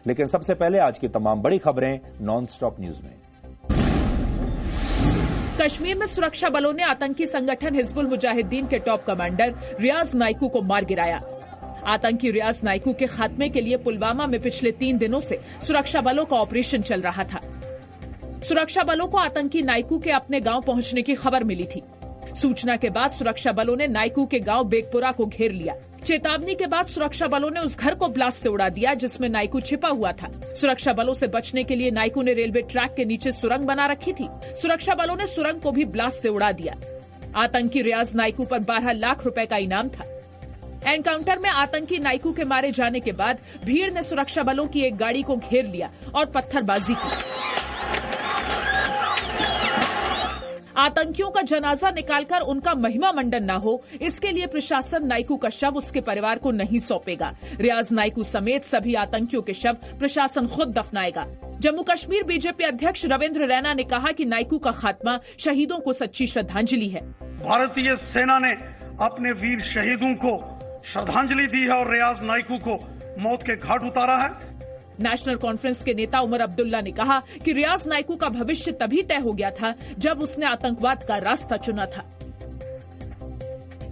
लेकिन सबसे पहले आज की तमाम बड़ी खबरें नॉन स्टॉप न्यूज में। कश्मीर में सुरक्षा बलों ने आतंकी संगठन हिजबुल मुजाहिदीन के टॉप कमांडर रियाज नाइकू को मार गिराया। आतंकी रियाज नाइकू के खात्मे के लिए पुलवामा में पिछले 3 दिनों से सुरक्षा बलों का ऑपरेशन चल रहा था। सुरक्षा बलों को आतंकी नाइकू के अपने गांव पहुंचने की खबर मिली थी। सूचना के बाद सुरक्षा बलों ने नाइकू के गांव बेगपुरा को घेर लिया। चेतावनी के बाद सुरक्षा बलों ने उस घर को ब्लास्ट से उड़ा दिया जिसमें नाइकू छिपा हुआ था। सुरक्षा बलों से बचने के लिए नाइकू ने रेलवे ट्रैक के नीचे सुरंग बना रखी थी। सुरक्षा बलों ने सुरंग को भी ब्लास्ट से उड़ा दिया। आतंकी रियाज नाइकू पर 12 लाख रुपए का इनाम था। एनकाउंटर में आतंकी नाइकू के मारे जाने के बाद भीड़ ने सुरक्षा बलों की एक गाड़ी को घेर लिया और पत्थरबाजी की। आतंकियों का जनाजा निकालकर उनका महिमा मंडन न हो, इसके लिए प्रशासन नाइकू का शव उसके परिवार को नहीं सौंपेगा। रियाज नाइकू समेत सभी आतंकियों के शव प्रशासन खुद दफनाएगा। जम्मू कश्मीर बीजेपी अध्यक्ष रविंद्र रैना ने कहा कि नाइकू का खात्मा शहीदों को सच्ची श्रद्धांजलि है। भारतीय सेना ने अपने वीर शहीदों को श्रद्धांजलि दी है और रियाज नाइकू को मौत के घाट उतारा है। नेशनल कॉन्फ्रेंस के नेता उमर अब्दुल्ला ने कहा कि रियाज नाइकू का भविष्य तभी तय हो गया था जब उसने आतंकवाद का रास्ता चुना था।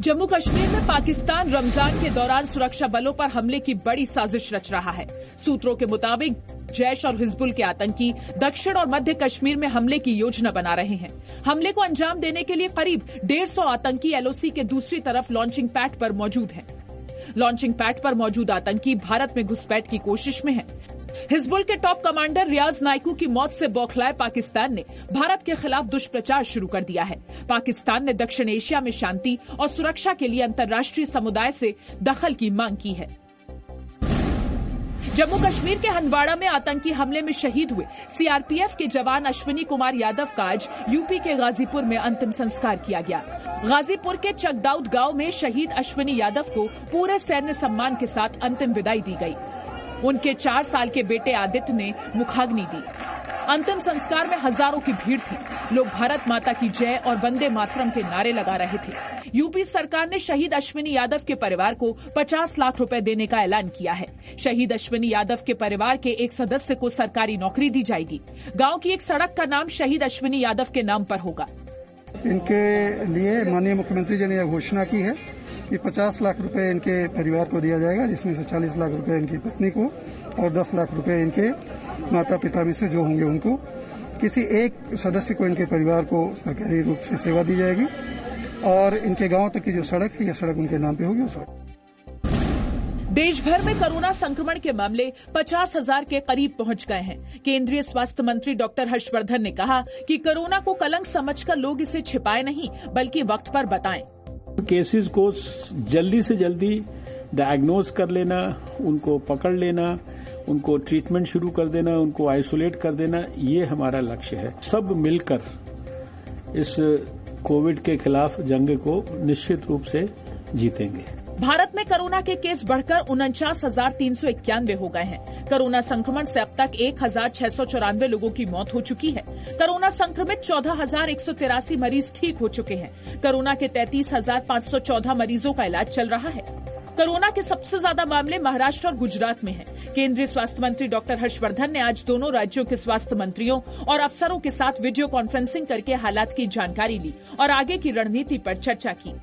जम्मू कश्मीर में पाकिस्तान रमजान के दौरान सुरक्षा बलों पर हमले की बड़ी साजिश रच रहा है। सूत्रों के मुताबिक जैश और हिजबुल के आतंकी दक्षिण और मध्य कश्मीर में हमले की योजना बना रहे हैं। हमले को अंजाम देने के लिए करीब 150 आतंकी एलओसी के दूसरी तरफ लॉन्चिंग पैड पर मौजूद हैं। लॉन्चिंग पैड पर मौजूद आतंकी भारत में घुसपैठ की कोशिश में हैं। हिजबुल के टॉप कमांडर रियाज नाइकू की मौत से बौखलाए पाकिस्तान ने भारत के खिलाफ दुष्प्रचार शुरू कर दिया है। पाकिस्तान ने दक्षिण एशिया में शांति और सुरक्षा के लिए अंतर्राष्ट्रीय समुदाय से दखल की मांग की है। जम्मू कश्मीर के हंदवाड़ा में आतंकी हमले में शहीद हुए सीआरपीएफ के जवान अश्विनी कुमार यादव का आज यूपी के गाजीपुर में अंतिम संस्कार किया गया। गाजीपुर के चकदाउद गांव में शहीद अश्विनी यादव को पूरे सैन्य सम्मान के साथ अंतिम विदाई दी गई। उनके 4 साल के बेटे आदित्य ने मुखाग्नि दी। अंतिम संस्कार में हजारों की भीड़ थी। लोग भारत माता की जय और वंदे मातरम के नारे लगा रहे थे। यूपी सरकार ने शहीद अश्विनी यादव के परिवार को 50 लाख रुपए देने का ऐलान किया है। शहीद अश्विनी यादव के परिवार के एक सदस्य को सरकारी नौकरी दी जाएगी। गांव की एक सड़क का नाम शहीद अश्विनी यादव के नाम पर होगा। इनके लिए माननीय मुख्यमंत्री जी ने यह घोषणा की है कि 50 लाख रुपए इनके परिवार को दिया जाएगा, जिसमें से 40 लाख रुपए इनकी पत्नी को और 10 लाख रुपए इनके माता पिता में से जो होंगे उनको। किसी एक सदस्य को इनके परिवार को सरकारी रूप से सेवा दी जाएगी और इनके गांव तक की जो सड़क है, यह सड़क उनके नाम पे होगी। देश भर में कोरोना संक्रमण के मामले 50,000 के करीब पहुंच गए हैं। केंद्रीय स्वास्थ्य मंत्री डॉक्टर हर्षवर्धन ने कहा कि कोरोना को कलंक समझकर लोग इसे छिपाए नहीं बल्कि वक्त पर बताएं। केसेस को जल्दी से जल्दी डायग्नोज कर लेना, उनको पकड़ लेना, उनको ट्रीटमेंट शुरू कर देना, उनको आइसोलेट कर देना, ये हमारा लक्ष्य है। सब मिलकर इस कोविड के खिलाफ जंग को निश्चित रूप से जीतेंगे। भारत में कोरोना के केस बढ़कर 49,391 हो गए हैं। कोरोना संक्रमण से अब तक 1,694 लोगों की मौत हो चुकी है। कोरोना संक्रमित 14,183 मरीज ठीक हो चुके हैं। कोरोना के 33,514 मरीजों का इलाज चल रहा है। कोरोना के सबसे ज्यादा मामले महाराष्ट्र और गुजरात में हैं। केंद्रीय स्वास्थ्य मंत्री डॉक्टर हर्षवर्धन ने आज दोनों राज्यों के स्वास्थ्य मंत्रियों और अफसरों के साथ वीडियो कॉन्फ्रेंसिंग करके हालात की जानकारी ली और आगे की रणनीति पर चर्चा की।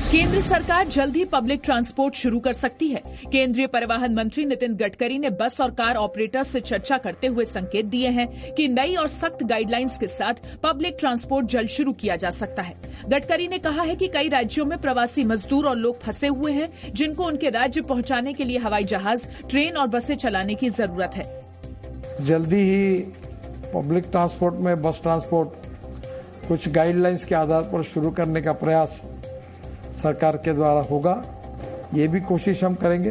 केंद्र सरकार जल्द ही पब्लिक ट्रांसपोर्ट शुरू कर सकती है। केंद्रीय परिवहन मंत्री नितिन गडकरी ने बस और कार ऑपरेटर्स से चर्चा करते हुए संकेत दिए हैं कि नई और सख्त गाइडलाइंस के साथ पब्लिक ट्रांसपोर्ट जल्द शुरू किया जा सकता है। गडकरी ने कहा है कि कई राज्यों में प्रवासी मजदूर और लोग फंसे हुए हैं, जिनको उनके राज्य पहुंचाने के लिए हवाई जहाज, ट्रेन और बसें चलाने की जरूरत है। जल्दी ही पब्लिक ट्रांसपोर्ट में बस ट्रांसपोर्ट कुछ गाइडलाइंस के आधार पर शुरू करने का प्रयास सरकार के द्वारा होगा। ये भी कोशिश हम करेंगे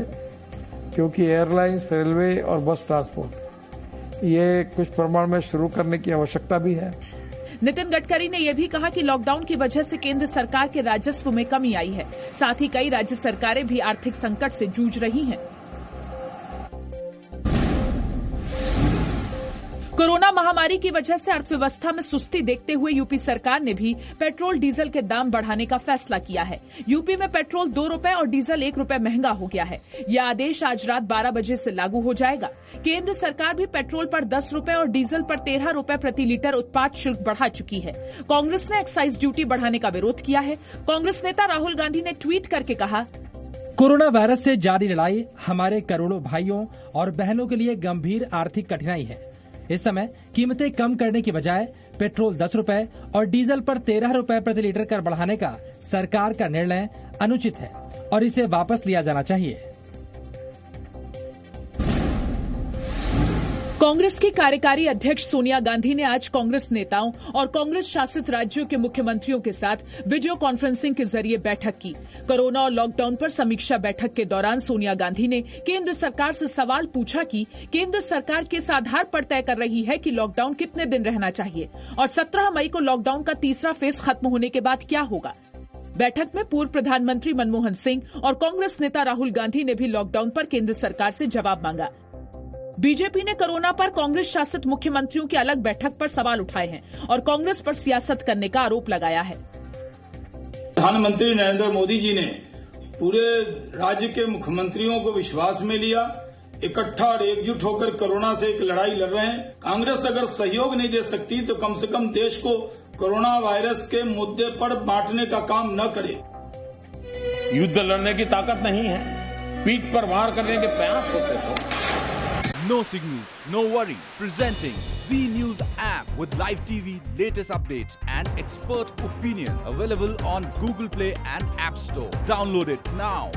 क्योंकि एयरलाइंस, रेलवे और बस ट्रांसपोर्ट ये कुछ प्रमाण में शुरू करने की आवश्यकता भी है। नितिन गडकरी ने यह भी कहा कि लॉकडाउन की वजह से केंद्र सरकार के राजस्व में कमी आई है। साथ ही कई राज्य सरकारें भी आर्थिक संकट से जूझ रही हैं। कोरोना महामारी की वजह से अर्थव्यवस्था में सुस्ती देखते हुए यूपी सरकार ने भी पेट्रोल डीजल के दाम बढ़ाने का फैसला किया है। यूपी में पेट्रोल 2 रुपए और डीजल 1 रुपए महंगा हो गया है। यह आदेश आज रात 12 बजे से लागू हो जाएगा। केंद्र सरकार भी पेट्रोल पर 10 रुपए और डीजल पर 13 रुपए प्रति लीटर उत्पाद शुल्क बढ़ा चुकी है। कांग्रेस ने एक्साइज ड्यूटी बढ़ाने का विरोध किया है। कांग्रेस नेता राहुल गांधी ने ट्वीट करके कहा, कोरोना वायरस से जारी लड़ाई हमारे करोड़ों भाइयों और बहनों के लिए गंभीर आर्थिक कठिनाई है। इस समय कीमतें कम करने की बजाय पेट्रोल 10 रुपए और डीजल पर 13 रुपए प्रति लीटर कर बढ़ाने का सरकार का निर्णय अनुचित है और इसे वापस लिया जाना चाहिए। कांग्रेस की कार्यकारी अध्यक्ष सोनिया गांधी ने आज कांग्रेस नेताओं और कांग्रेस शासित राज्यों के मुख्यमंत्रियों के साथ वीडियो कॉन्फ्रेंसिंग के जरिए बैठक की। कोरोना और लॉकडाउन पर समीक्षा बैठक के दौरान सोनिया गांधी ने केंद्र सरकार से सवाल पूछा कि केंद्र सरकार किस आधार पर तय कर रही है कि लॉकडाउन कितने दिन रहना चाहिए और 17 मई को लॉकडाउन का तीसरा फेज खत्म होने के बाद क्या होगा। बैठक में पूर्व प्रधानमंत्री मनमोहन सिंह और कांग्रेस नेता राहुल गांधी ने भी लॉकडाउन पर केंद्र सरकार से जवाब मांगा। बीजेपी ने कोरोना पर कांग्रेस शासित मुख्यमंत्रियों की अलग बैठक पर सवाल उठाए हैं और कांग्रेस पर सियासत करने का आरोप लगाया है। प्रधानमंत्री नरेंद्र मोदी जी ने पूरे राज्य के मुख्यमंत्रियों को विश्वास में लिया, इकट्ठा और एकजुट होकर कोरोना से एक लड़ाई लड़ रहे हैं। कांग्रेस अगर सहयोग नहीं दे सकती तो कम से कम देश को कोरोना वायरस के मुद्दे पर बांटने का काम न करे। युद्ध लड़ने की ताकत नहीं है, पीठ पर वार करने के प्रयास होते थे। No signal, no worry. Presenting Z News app with live TV, latest updates and expert opinion. Available on Google Play and App Store. Download it now.